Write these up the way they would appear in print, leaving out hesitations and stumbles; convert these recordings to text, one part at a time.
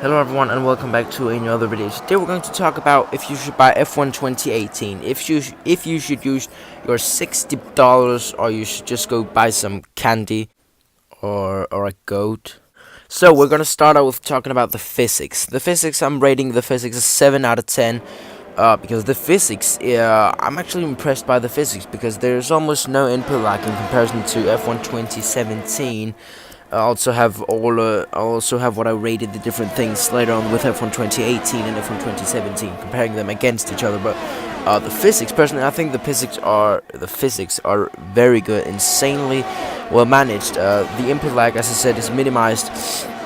Hello everyone and welcome back to another video. Today we're going to talk about if you should buy F1 2018, if you should use your $60 or you should just go buy some candy or a goat. So we're going to start out with talking about the physics. I'm rating the physics a 7 out of 10 because the physics, I'm actually impressed by the physics because there's almost no input lag in comparison to F1 2017. I also have what I rated the different things later on with F1 2018 and F1 2017, comparing them against each other. But the physics, personally, I think the physics are very good, insanely well managed. The input lag, as I said, is minimized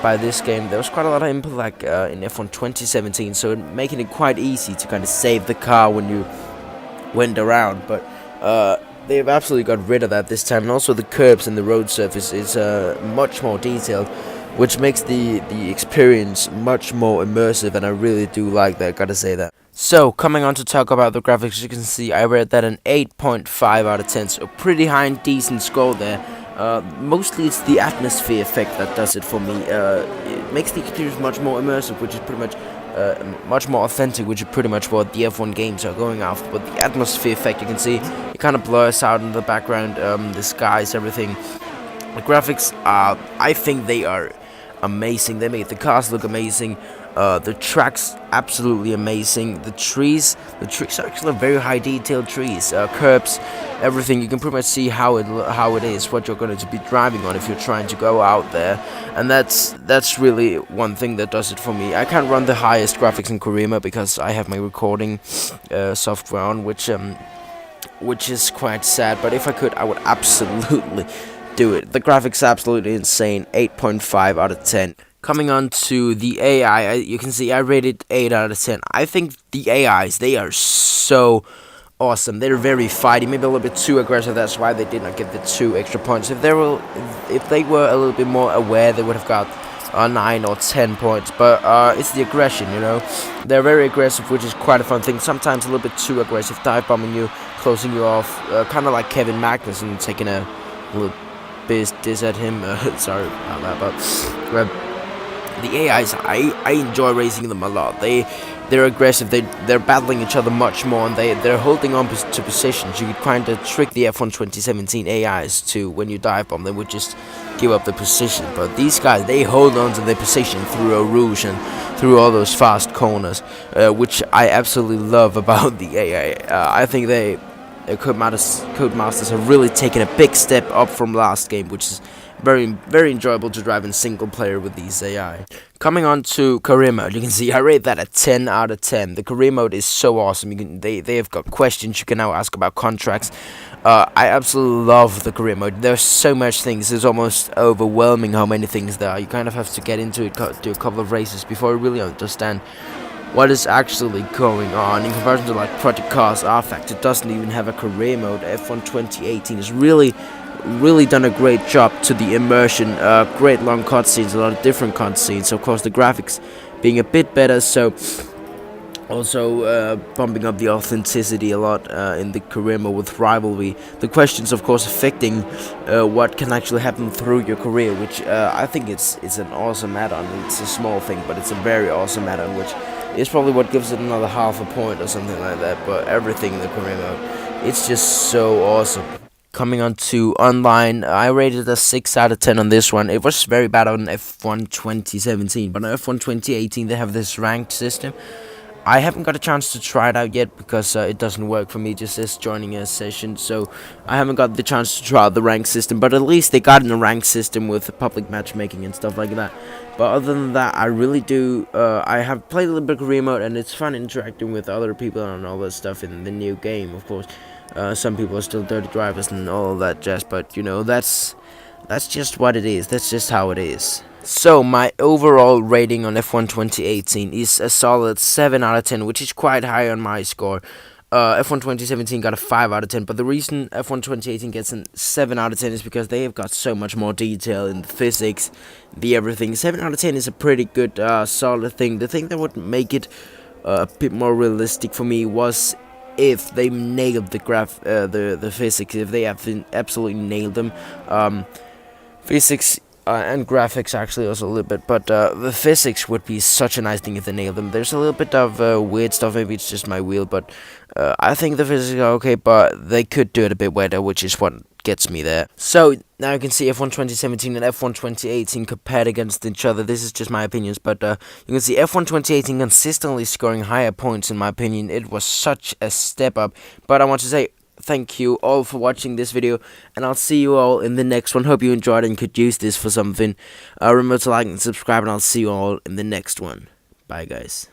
by this game. There was quite a lot of input lag in F1 2017, so making it quite easy to kind of save the car when you went around. But they've absolutely got rid of that this time, and also the curbs and the road surface is much more detailed, which makes the experience much more immersive, and I really do like that, gotta say that. So, coming on to talk about the graphics, you can see I rated that an 8.5 out of 10, so pretty high and decent score there. Mostly it's the atmosphere effect that does it for me. It makes the experience much more immersive, which is pretty much much more authentic, which is pretty much what the F1 games are going after. But the atmosphere effect, you can see, it kind of blurs out in the background, the skies, everything. The graphics, I think they are amazing. They made the cars look amazing. The tracks, absolutely amazing. The trees are actually very high detailed trees. Curbs, everything. You can pretty much see how it is, what you're going to be driving on if you're trying to go out there. And that's really one thing that does it for me. I can't run the highest graphics in career mode because I have my recording software on, which is quite sad. But if I could, I would absolutely do it. The graphics are absolutely insane. 8.5 out of 10. Coming on to the AI, you can see I rated 8 out of 10. I think the AIs, they are so awesome. They're very fighty, maybe a little bit too aggressive. That's why they did not get the 2 extra points. If they were a little bit more aware, they would have got 9 or 10 points. But it's the aggression, you know. They're very aggressive, which is quite a fun thing. Sometimes a little bit too aggressive, dive bombing you, closing you off, kind of like Kevin Magnussen taking a little diss at him. Sorry about that, but the AIs, I enjoy racing them a lot. They're aggressive. They're battling each other much more, and they're holding on to positions. You could kind of trick the F1 2017 AIs to, when you dive bomb, they would just give up the position. But these guys, they hold on to their position through a rouge and through all those fast corners, which I absolutely love about the AI. I think the Codemasters have really taken a big step up from last game, which is very, very enjoyable to drive in single player with these AI. Coming on to career mode, you can see I rate that a 10 out of 10. The career mode is so awesome. They have got questions you can now ask about contracts. I absolutely love the career mode. There's so much things. It's almost overwhelming how many things there are. You kind of have to get into it, do a couple of races before you really understand what is actually going on. In comparison to like Project Cars R-Factor, it doesn't even have a career mode. F1 2018 is really done a great job to the immersion. Great long cutscenes, a lot of different cutscenes. Of course, the graphics being a bit better, so also bumping up the authenticity a lot in the career mode with rivalry. The questions, of course, affecting what can actually happen through your career, which I think it's an awesome add-on. It's a small thing, but it's a very awesome add-on, which is probably what gives it another half a point or something like that. But everything in the career mode, it's just so awesome. Coming on to online, I rated a 6 out of 10 on this one. It was very bad on F1 2017, but on F1 2018 they have this ranked system. I haven't got a chance to try it out yet because it doesn't work for me, just as joining a session, so I haven't got the chance to try out the ranked system, but at least they got in a ranked system with public matchmaking and stuff like that. But other than that, I really do, I have played a little bit of career mode, and it's fun interacting with other people and all that stuff in the new game, of course. Some people are still dirty drivers and all that jazz, but you know, that's just what it is. That's just how it is. So my overall rating on F1 2018 is a solid 7 out of 10, which is quite high on my score. F1 2017 got a 5 out of 10, but the reason F1 2018 gets a 7 out of 10 is because they have got so much more detail in the physics, the everything. 7 out of 10 is a pretty good, solid thing. The thing that would make it a bit more realistic for me was if they nailed the physics, if they have absolutely nailed them. Physics and graphics actually also a little bit, but the physics would be such a nice thing if they nailed them. There's a little bit of weird stuff, maybe it's just my wheel, but I think the physics are okay, but they could do it a bit better, which is what gets me there. So now you can see F1 2017 and F1 2018 compared against each other. This is just my opinions, but you can see F1 2018 consistently scoring higher points in my opinion. It was such a step up, but I want to say thank you all for watching this video, and I'll see you all in the next one. Hope you enjoyed and could use this for something. Remember to like and subscribe, and I'll see you all in the next one. Bye guys.